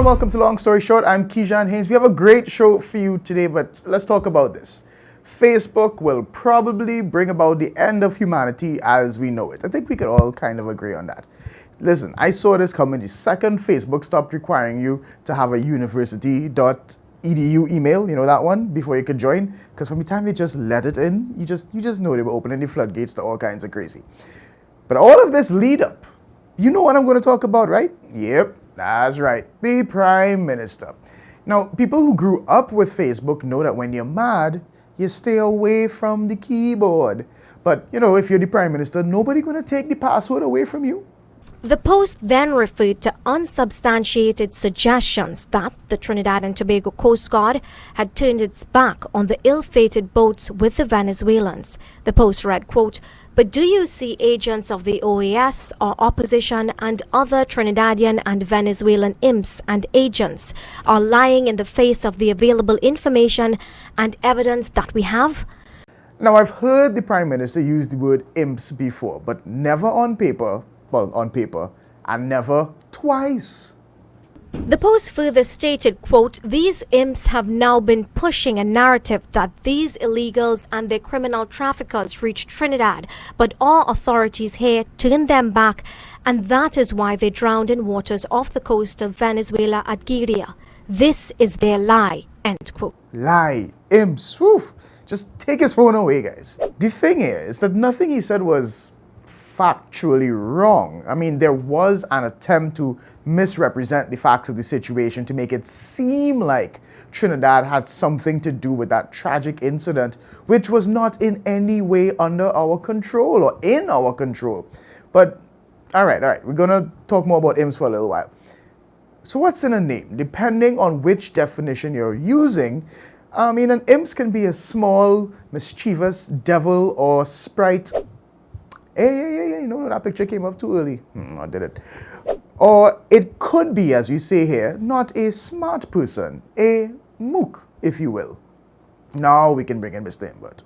everyone, welcome to Long Story Short. I'm Keyshawn Haynes. We have a great show for you today, but let's talk about this. Facebook will probably bring about the end of humanity as we know it. I think we could all kind of agree on that. Listen, I saw this coming the second Facebook stopped requiring you to have a university.edu email, you know that one, before you could join. Because from the time they just let it in, you just know they were opening the floodgates to all kinds of crazy. But all of this lead up, you know what I'm going to talk about, right? Yep. That's right, the Prime Minister. Now, people who grew up with Facebook know that when you're mad, you stay away from the keyboard. But, if you're the Prime Minister, nobody gonna take the password away from you. The Post then referred to unsubstantiated suggestions that the Trinidad and Tobago Coast Guard had turned its back on the ill-fated boats with the Venezuelans. The Post read, quote, "But do you see agents of the OAS or opposition and other Trinidadian and Venezuelan imps and agents are lying in the face of the available information and evidence that we have?" Now, I've heard the Prime Minister use the word imps before, but never on paper. Well, on paper, and never twice. The Post further stated, quote, "These imps have now been pushing a narrative that these illegals and their criminal traffickers reached Trinidad, but our authorities here turned them back, and that is why they drowned in waters off the coast of Venezuela at Giria. This is their lie," end quote. Lie, imps, woof. Just take his phone away, guys. The thing is that nothing he said was factually wrong. I mean, there was an attempt to misrepresent the facts of the situation to make it seem like Trinidad had something to do with that tragic incident, which was not in any way under our control or in our control. But, all right, we're gonna talk more about imps for a little while. So what's in a name? Depending on which definition you're using, I mean, an imps can be a small, mischievous devil or sprite. Hey, that picture came up too early. I did it. Or it could be, as we say here, not a smart person, a mook, if you will. Now we can bring in Mr. Imbert.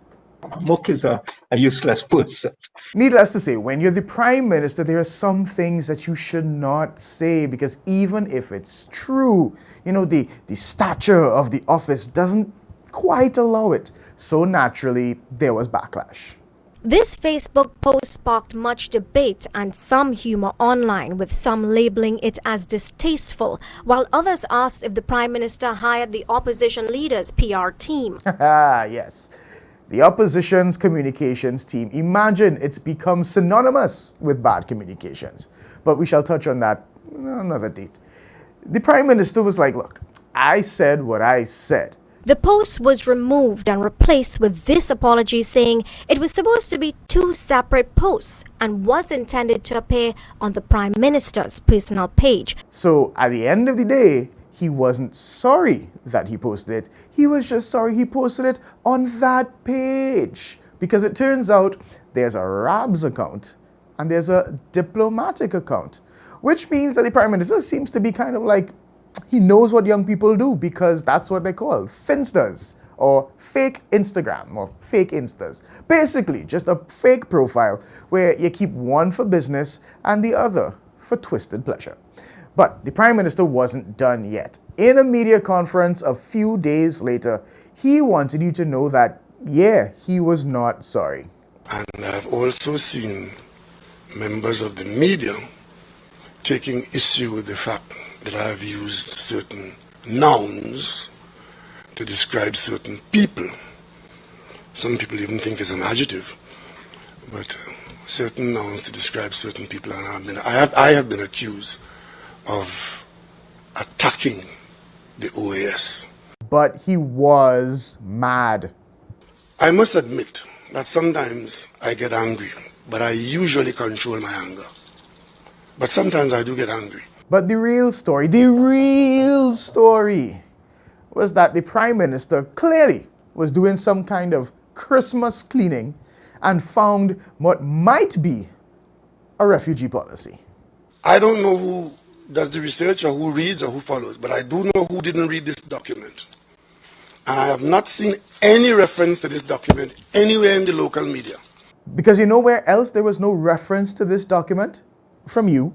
Mook is a useless person. Needless to say, when you're the Prime Minister, there are some things that you should not say, because even if it's true, the stature of the office doesn't quite allow it. So naturally, there was backlash. This Facebook post sparked much debate and some humor online, with some labeling it as distasteful, while others asked if the Prime Minister hired the opposition leader's PR team. Yes, the opposition's communications team. Imagine it's become synonymous with bad communications. But we shall touch on that another date. The Prime Minister was like, look, I said what I said. The post was removed and replaced with this apology, saying it was supposed to be two separate posts and was intended to appear on the Prime Minister's personal page. So at the end of the day, he wasn't sorry that he posted it. He was just sorry he posted it on that page. Because it turns out there's a Rabs account and there's a diplomatic account, which means that the Prime Minister seems to be kind of like, he knows what young people do, because that's what they call finsters or fake Instagram or fake Instas. Basically, just a fake profile where you keep one for business and the other for twisted pleasure. But the Prime Minister wasn't done yet. In a media conference a few days later, he wanted you to know that, he was not sorry. And I've also seen members of the media taking issue with the fact that I have used certain nouns to describe certain people. Some people even think it's an adjective, but certain nouns to describe certain people. And I have been accused of attacking the OAS. But he was mad. I must admit that sometimes I get angry, but I usually control my anger. But sometimes I do get angry. But the real story was that the Prime Minister clearly was doing some kind of Christmas cleaning and found what might be a refugee policy. I don't know who does the research or who reads or who follows, but I do know who didn't read this document. And I have not seen any reference to this document anywhere in the local media. Because you know where else there was no reference to this document? From you.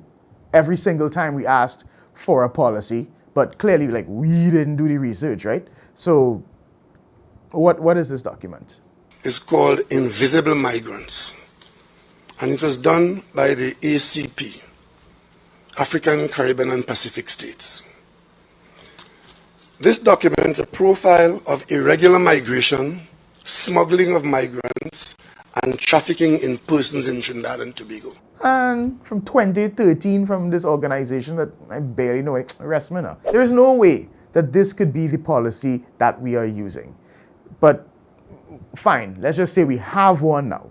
Every single time we asked for a policy, But clearly, like, we didn't do the research, right? So what is this document? It's called Invisible Migrants, and it was done by the ACP, African, Caribbean, and Pacific States. This documents a profile of irregular migration, smuggling of migrants, and trafficking in persons in Trinidad and Tobago. And from 2013, from this organization that I barely know, arrest me now. There is no way that this could be the policy that we are using. But fine, let's just say we have one now.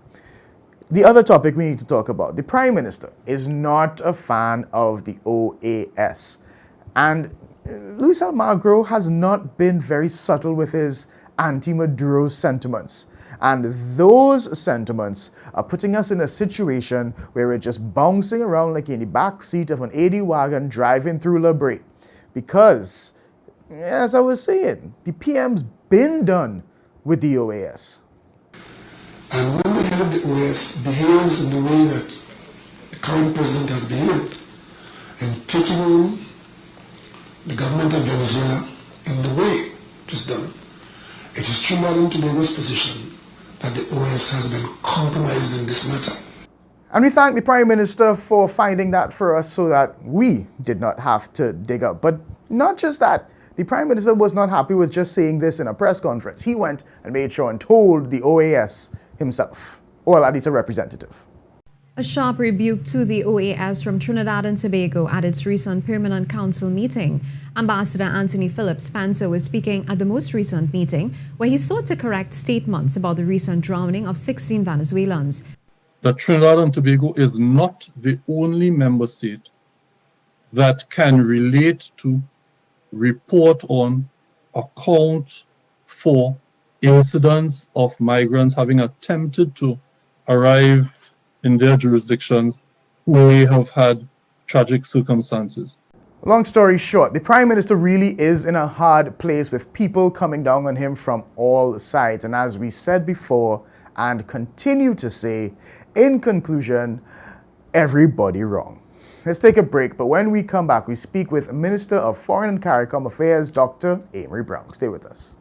The other topic we need to talk about, the Prime Minister is not a fan of the OAS. And Luis Almagro has not been very subtle with his anti-Maduro sentiments. And those sentiments are putting us in a situation where we're just bouncing around like in the back seat of an 80 wagon driving through La Brea. Because, as I was saying, the PM's been done with the OAS. And when the head of the OAS behaves in the way that the current president has behaved, and taking on the government of Venezuela in the way it was done, it is Trinidad and Tobago's position that the OAS has been compromised in this matter. And we thank the Prime Minister for finding that for us so that we did not have to dig up. But not just that, the Prime Minister was not happy with just saying this in a press conference. He went and made sure and told the OAS himself, or at least a representative. A sharp rebuke to the OAS from Trinidad and Tobago at its recent Permanent Council meeting. Ambassador Anthony Phillips Spencer was speaking at the most recent meeting, where he sought to correct statements about the recent drowning of 16 Venezuelans. That Trinidad and Tobago is not the only member state that can relate to, report on, account for incidents of migrants having attempted to arrive in their jurisdictions who may have had tragic circumstances. Long story short, the Prime Minister really is in a hard place with people coming down on him from all sides. And as we said before and continue to say, in conclusion, everybody wrong. Let's take a break, but when we come back, we speak with Minister of Foreign and CARICOM Affairs, Dr. Amory Brown. Stay with us.